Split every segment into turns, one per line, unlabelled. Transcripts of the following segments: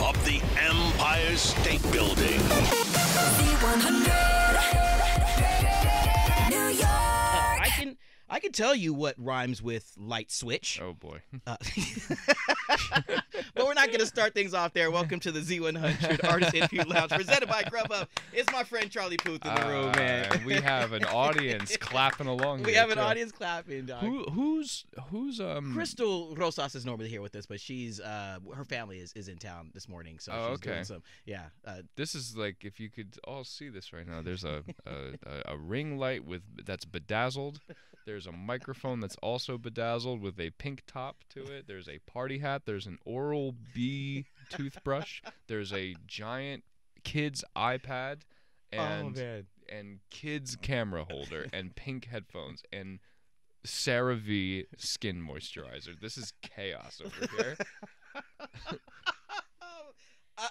of the Empire State Building.
Z100, New York.
I can tell you what rhymes with light switch.
Oh boy.
But we're not going to start things off there. Welcome to the Z100 Artist Interview Lounge presented by Grubhub. It's my friend Charlie Puth in the room, man.
We have an audience clapping along.
We
here,
have an
too.
audience clapping, dog.
Who's
Crystal Rosas is normally here with us, but she's her family is in town this morning, so she's doing some. Yeah.
This is like, if you could all see this right now. There's a ring light that's bedazzled. There's a microphone that's also bedazzled with a pink top to it. There's a party hat. There's an Oral-B toothbrush. There's a giant kid's iPad and kids camera holder and pink headphones and CeraVe skin moisturizer. This is chaos over here.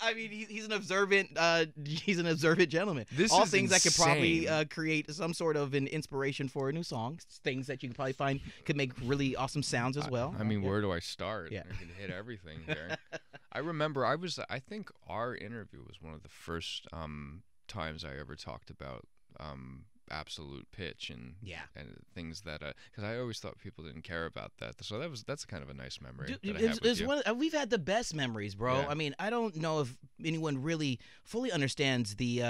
I mean, he's an observant. He's an observant gentleman.
This
all
is
things that could probably
insane.
create some sort of an inspiration for a new song. Things that you could probably find could make really awesome sounds as well.
I mean, where do I start?
Yeah.
I can hit everything here. I remember I think our interview was one of the first times I ever talked about absolute pitch and things that because I always thought people didn't care about that. So that's kind of a nice memory.
Dude,
that I have with you.
we've had the best memories, bro.
Yeah.
I mean, I don't know if anyone really fully understands the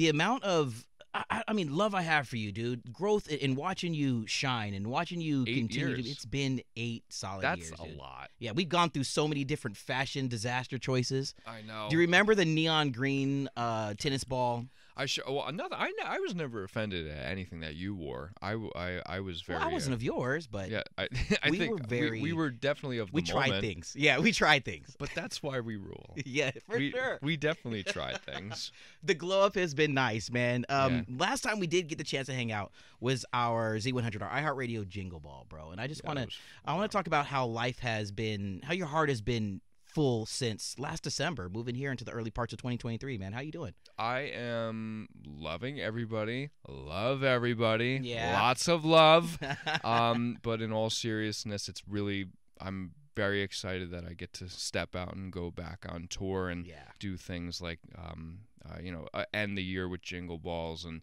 amount of I mean, love I have for you, dude. Growth in watching you shine and watching you
8
continue.
years.
It's been 8 solid years.
That's a
dude.
lot.
Yeah, we've gone through so many different fashion disaster choices.
I know.
Do you remember the neon green tennis ball?
I was never offended at anything that you wore. I was very.
Well, I wasn't of yours, but
yeah. I
we
think
were very.
we were definitely of the
we tried
moment,
things. Yeah, we tried things.
but that's why we rule.
Yeah, for sure.
We definitely tried things.
The glow up has been nice, man. Last time we did get the chance to hang out was our Z100, our iHeartRadio Jingle Ball, bro. And I just want to talk about how life has been, how your heart has been full since last December, moving here into the early parts of 2023, man. How you doing?
I am loving everybody. Love everybody.
Yeah.
Lots of love. But in all seriousness, it's really, I'm very excited that I get to step out and go back on tour and do things like, end the year with Jingle Balls and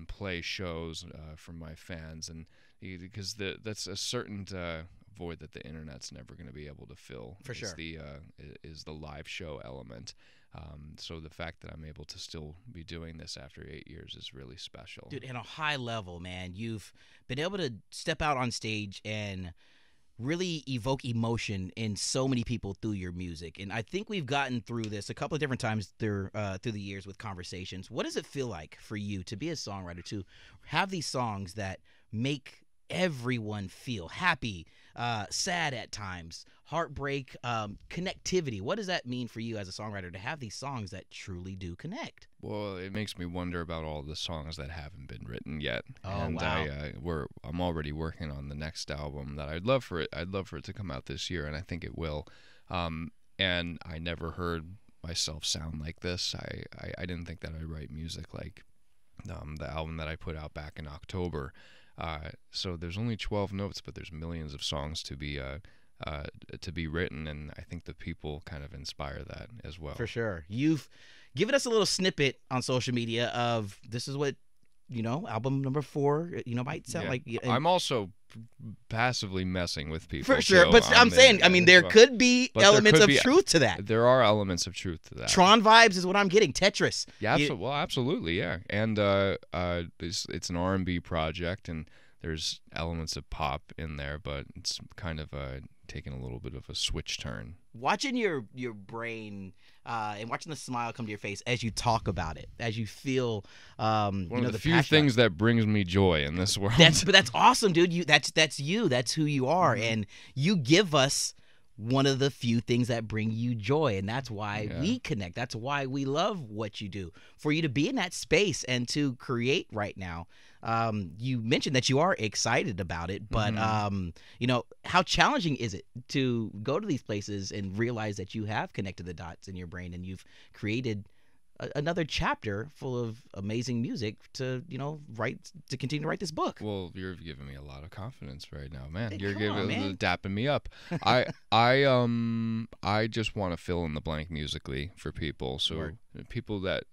play shows for my fans. And because that's a certain void that the internet's never going to be able to fill.
For sure.
Is the live show element. So the fact that I'm able to still be doing this after 8 years is really special.
Dude, at a high level, man, you've been able to step out on stage and really evoke emotion in so many people through your music. And I think we've gotten through this a couple of different times through the years with conversations. What does it feel like for you to be a songwriter, to have these songs that make everyone feel happy, sad at times, heartbreak, connectivity? What does that mean for you as a songwriter to have these songs that truly do connect?
Well, it makes me wonder about all the songs that haven't been written yet.
Oh,
and
wow.
I'm already working on the next album that I'd love for it to come out this year, and I think it will. And I never heard myself sound like this. I didn't think that I'd write music like the album that I put out back in October. So there's only 12 notes, but there's millions of songs to be written, and I think the people kind of inspire that as well.
For sure. You've given us a little snippet on social media of this is what, album number 4, might sound like.
I'm also passively messing with people.
For sure.
too.
But I'm saying, there could be elements of truth to that.
There are elements of truth to that.
Tron vibes is what I'm getting. Tetris.
Yeah, absolutely, yeah. And it's an R&B project, and there's elements of pop in there, but it's kind of taking a little bit of a switch turn.
Watching your brain and watching the smile come to your face as you talk about it, as you feel,
one of the few
passion.
things that brings me joy in this world.
But that's awesome, dude. That's you. That's who you are, and you give us one of the few things that bring you joy, and that's why we connect. That's why we love what you do. For you to be in that space and to create right now, you mentioned that you are excited about it, but how challenging is it to go to these places and realize that you have connected the dots in your brain and you've created another chapter full of amazing music to continue to write this book.
Well, you're giving me a lot of confidence right now, man.
Hey,
You're
come on, man.
dapping me up. I just want to fill in the blank musically for people, so
Word.
people that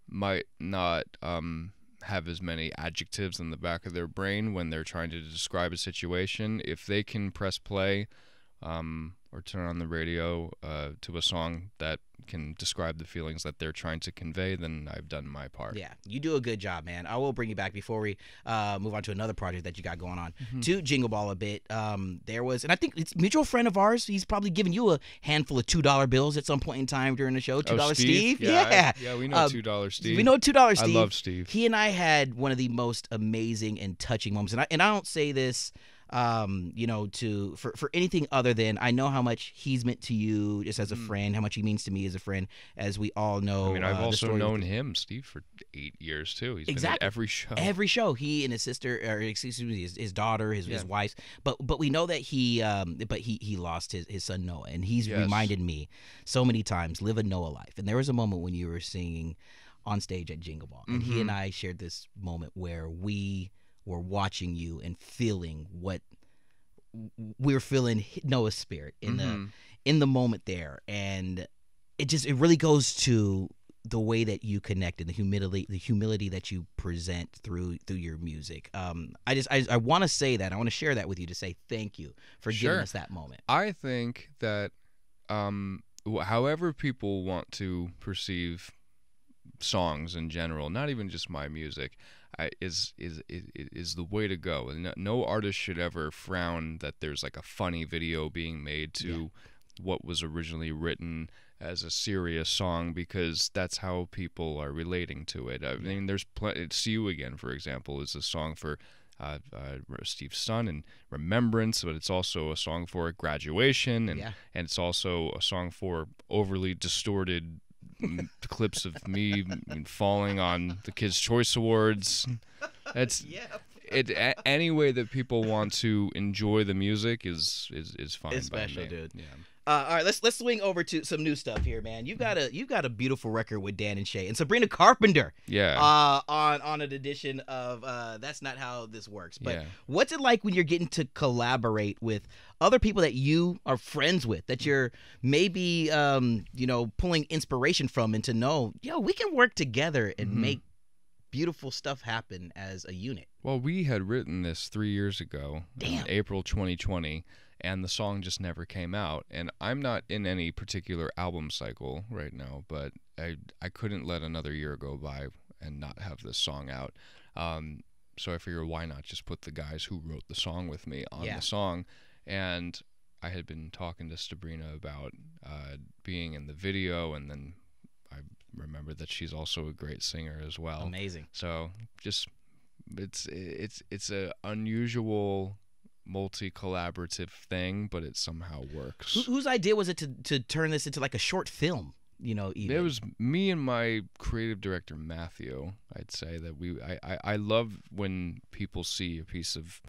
might not have as many adjectives in the back of their brain when they're trying to describe a situation, if they can press play or turn on the radio to a song that can describe the feelings that they're trying to convey, then I've done my part.
Yeah, you do a good job, man. I will bring you back before we move on to another project that you got going on. To Jingle Ball a bit, there was, and I think it's a mutual friend of ours. He's probably given you a handful of $2 bills at some point in time during the show. $2 Steve?
Yeah, we know $2 Steve.
We know $2 Steve.
I love Steve.
He and I had one of the most amazing and touching moments, and I don't say this for anything other than I know how much he's meant to you just as a friend, how much he means to me as a friend, as we all know.
I mean, I've also known him, Steve, for 8 years too. He's been at every show. Every show.
He and his sister, or excuse me, his daughter, his wife. But we know that he lost his son Noah, and he's reminded me so many times, live a Noah life. And there was a moment when you were singing on stage at Jingle Ball, and he and I shared this moment where we were watching you and feeling what we were feeling, Noah's spirit in the moment there, and it really goes to the way that you connect and the humility that you present through your music. I want to say that I want to share that with you to say thank you for giving us that moment.
I think that however people want to perceive songs in general, not even just my music, is the way to go. No artist should ever frown that there's like a funny video being made to what was originally written as a serious song, because that's how people are relating to it. I mean, there's "See You Again," for example, is a song for Steve's son and remembrance, but it's also a song for graduation, and it's also a song for overly distorted clips of me falling on the Kids' Choice Awards. That's any way that people want to enjoy the music is fine. It's
special, dude.
Yeah.
All right, let's swing over to some new stuff here, man. You've got a beautiful record with Dan and Shay and Sabrina Carpenter.
Yeah.
On an edition of That's Not How This Works. But what's it like when you're getting to collaborate with other people that you are friends with, that you're maybe pulling inspiration from, and to know, we can work together and make beautiful stuff happen as a unit?
Well, we had written this 3 years ago, in April 2020. And the song just never came out. And I'm not in any particular album cycle right now, but I couldn't let another year go by and not have this song out. So I figured, why not just put the guys who wrote the song with me on the song? And I had been talking to Sabrina about being in the video, and then I remembered that she's also a great singer as well.
Amazing.
So just it's a unusual multi-collaborative thing, but it somehow works.
Whose idea was it to turn this into like a short film? Even?
It was me and my creative director Matthew. I'd say that I love when people see a piece of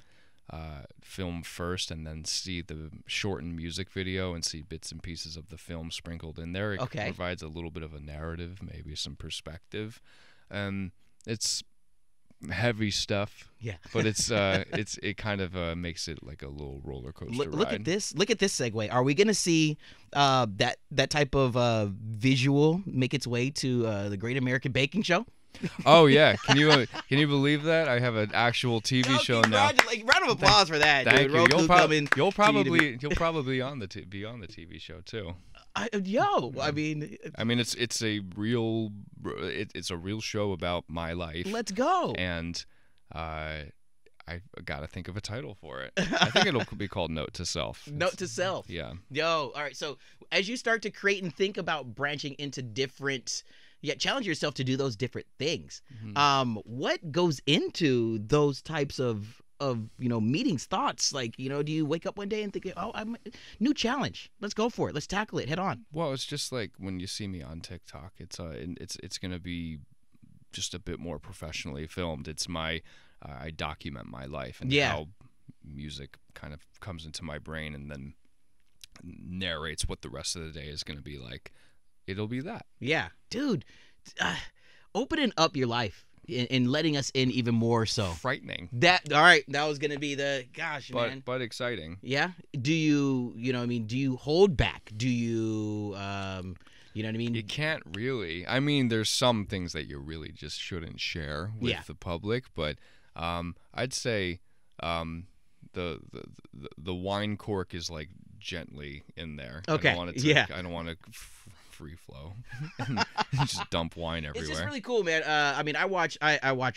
film first and then see the shortened music video and see bits and pieces of the film sprinkled in there. It provides a little bit of a narrative, maybe some perspective, and it's heavy stuff, but it kind of makes it like a little roller coaster ride.
Look at this segue. Are we gonna see that type of visual make its way to the Great American Baking Show?
Oh yeah, can you believe that? I have an actual TV show now.
Round of applause for that.
Thank
dude.
you. You'll probably be on the TV show too.
I mean,
it's a real show about my life.
Let's go.
And I gotta think of a title for it. I think it'll be called Note to Self.
Note to Self.
Yeah.
All right. So as you start to create and think about branching into different, challenge yourself to do those different things. What goes into those types of meetings, thoughts? Like, do you wake up one day and think, I'm new challenge, let's go for it, let's tackle it head on?
Well, it's just like when you see me on TikTok, it's gonna be just a bit more professionally filmed. It's I document my life and how music kind of comes into my brain and then narrates what the rest of the day is gonna be like. It'll be that.
Yeah, dude. opening up your life and letting us in even more so.
Frightening.
All right, that was gonna be the man.
But exciting.
Yeah. Do you know what I mean? Do you hold back? Do you you know what I mean?
You can't really. I mean, there's some things that you really just shouldn't share with the public, but I'd say the wine cork is like gently in there.
Okay.
I don't want to free flow and just dump wine everywhere.
It's just really cool, man. I mean, I watch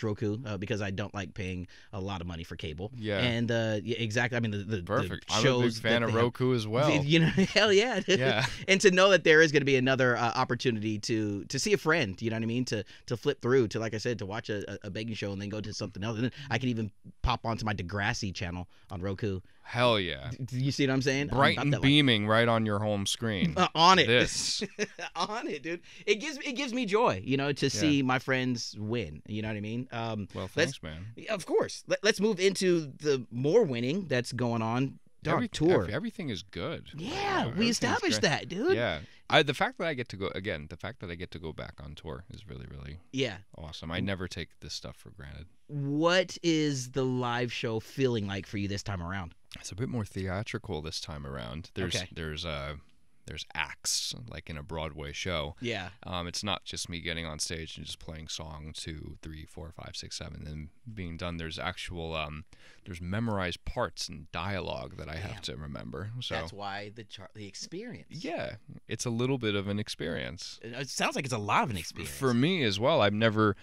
Roku because I don't like paying a lot of money for cable.
Yeah.
And exactly. I mean, the
perfect.
The shows
I'm a big fan of Roku as well.
You know, hell yeah.
Yeah.
And to know that there is going to be another opportunity to see a friend. You know what I mean? To flip through to, like I said, to watch a baking show and then go to something else. And then I can even pop onto my Degrassi channel on Roku.
Hell yeah.
Do you see what I'm saying?
Bright and beaming right on your home screen.
On it.
This.
On it, dude. It gives me joy, you know, to see my friends win. You know what I mean?
Well, thanks, man.
Of course. Let's move into the more winning that's going on. Tour.
Everything is good.
Yeah, we established that, dude.
Yeah. The fact that I get to go back on tour is really, really awesome. I never take this stuff for granted.
What is the live show feeling like for you this time around?
It's a bit more theatrical this time around. There's acts like in a Broadway show.
Yeah.
It's not just me getting on stage and just playing song 2, 3, 4, 5, 6, 7 and being done. There's actual there's memorized parts and dialogue that I have to remember. So
that's why the experience.
Yeah, it's a little bit of an experience.
It sounds like it's a lot of an experience
for me as well. I've never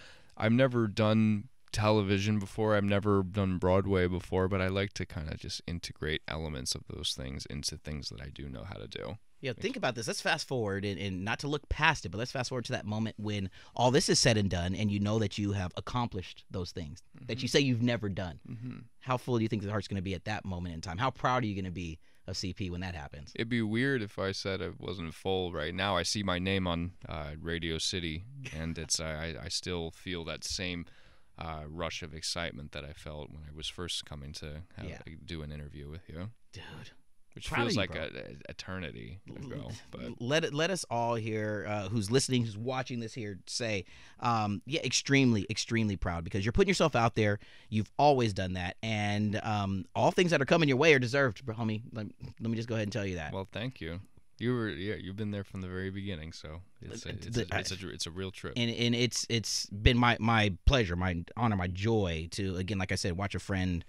done television before. I've never done Broadway before, but I like to kind of just integrate elements of those things into things that I do know how to do.
Yeah, think about this. Let's fast forward, and not to look past it, but let's fast forward to that moment when all this is said and done, and you know that you have accomplished those things that you say you've never done. How full do you think the heart's going to be at that moment in time? How proud are you going to be of CP when that happens?
It'd be weird if I said it wasn't full right now. I see my name on Radio City, and it's I still feel that same rush of excitement that I felt when I was first coming to do an interview with you.
Dude.
Which feels like an eternity ago. But
let us all here, who's listening, who's watching this here, say, extremely, extremely proud because you're putting yourself out there. You've always done that, and all things that are coming your way are deserved, homie. Let me just go ahead and tell you that.
Well, thank you. You've been there from the very beginning, so it's a real trip.
And it's been my pleasure, my honor, my joy to, again, like I said, watch a friend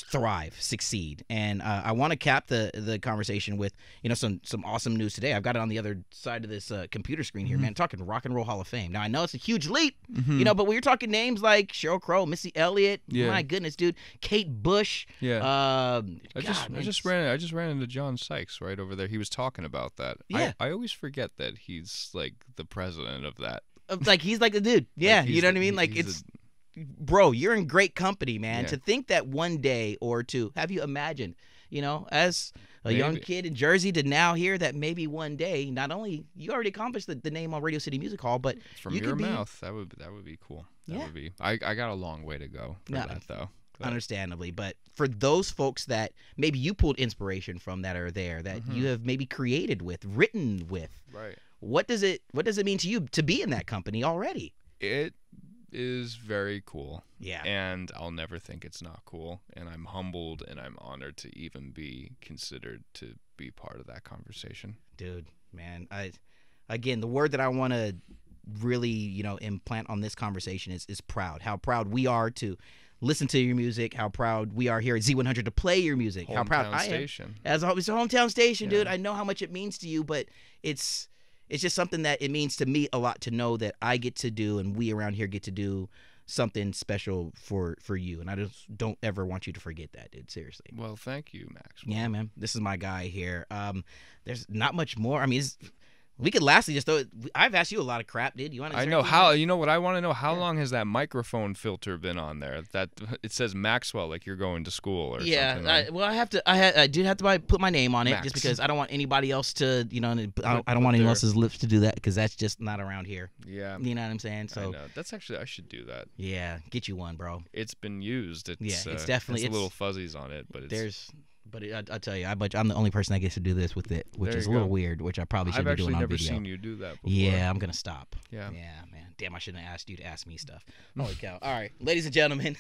thrive, succeed. And I want to cap the conversation with some awesome news today. I've got it on the other side of this computer screen here, man. Talking Rock and Roll Hall of Fame. Now I know it's a huge leap, but when you're talking names like Sheryl Crow, Missy Elliott, my goodness, dude, Kate Bush.
I just ran into John Sykes right over there. He was talking about that.
Yeah.
I always forget that he's like the president of that.
Like he's like the dude. Yeah, you know what I mean? Like it's. Bro, you're in great company, man. To think that one day or two, have you imagined, as a young kid in Jersey to now hear that maybe one day, not only you already accomplished the name on Radio City Music Hall, but
from your mouth, that would be cool. That would be. I got a long way to go for that though.
Understandably, but for those folks that maybe you pulled inspiration from that are there, that you have maybe created with, written with,
right?
What does it mean to you to be in that company already?
It is very cool.
Yeah.
And I'll never think it's not cool. And I'm humbled and I'm honored to even be considered to be part of that conversation.
Dude, man, again, the word that I want to really, implant on this conversation is proud. How proud we are to listen to your music, how proud we are here at Z100 to play your music. How proud I am. As always, a hometown station, dude. I know how much it means to you, but it's just something that it means to me a lot to know that I get to do and we around here get to do something special for you. And I just don't ever want you to forget that, dude. Seriously.
Well, thank you, Max.
Yeah, man. This is my guy here. There's not much more. I mean, we could lastly just throw. I've asked you a lot of crap, dude. You want to?
I know how. You know what I want to know? How long has that microphone filter been on there? That it says Maxwell, like you're going to school or something.
Yeah. Well, I did have to put my name on it just because I don't want anybody else to, I don't want anyone else's lips to do that because that's just not around here.
Yeah.
You know what I'm saying? So
I know. That's actually I should do that.
Yeah, get you one, bro.
It's been used.
It's definitely
it's little fuzzies on it, but it's
But I tell you, I'm the only person that gets to do this with it, which
There
is a
you
little
go.
weird, which I probably
I've
shouldn't be
actually
doing on
never
video.
seen you do that before.
Yeah, I'm going to stop.
Yeah.
Yeah, man. Damn, I shouldn't have asked you to ask me stuff. Holy cow. All right, ladies and gentlemen,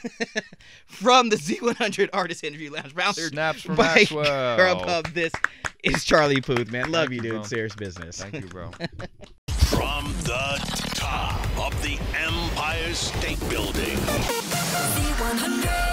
from the Z100 Artist Interview Lounge, sponsored
Snaps from
by
Maxwell.
Grubhub, this is Charlie Puth, man. Love
Thank
you,
you,
dude.
bro.
Serious business.
Thank you, bro.
From the top of the Empire State Building.
Z100.